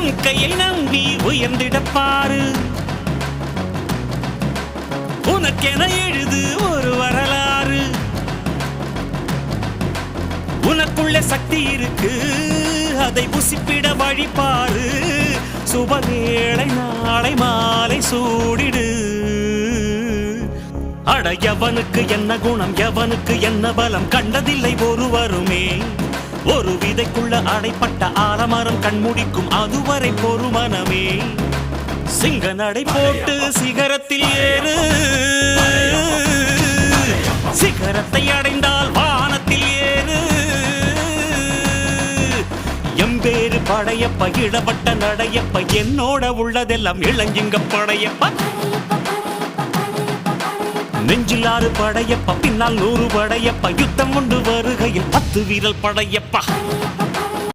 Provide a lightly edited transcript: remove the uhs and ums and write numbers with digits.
உன் கையை நம்பி உயர்ந்திடப்பாரு உனக்கென எழுது ஒரு வரலாறு உனக்குள்ள சக்தி இருக்கு அதை புசிப்பிட வழிபாரு சுபவேளை நாளை மாலை சூடிடு அட எவனுக்கு என்ன குணம் எவனுக்கு என்ன பலம் கண்டதில்லை ஒருவருமே ஒரு விதைக்குள்ள அடைப்பட்ட ஆலமரம் கண்முடிக்கும் அதுவரை பொறுமனமே சிங்க நடை போட்டு சிகரத்தில் ஏறு சிகரத்தை அடைந்தால் வானத்தில் ஏறு எம்பேரு படையப்ப இடப்பட்ட நடையப்ப என்னோட உள்ளதெல்லாம் இளஞ்சிங்க படையப்ப நெஞ்சில் 6 படையப்ப பின்னால் 100 படையப்ப யுத்தம் கொண்டு வருகையில் 10 வீரல் படையப்பா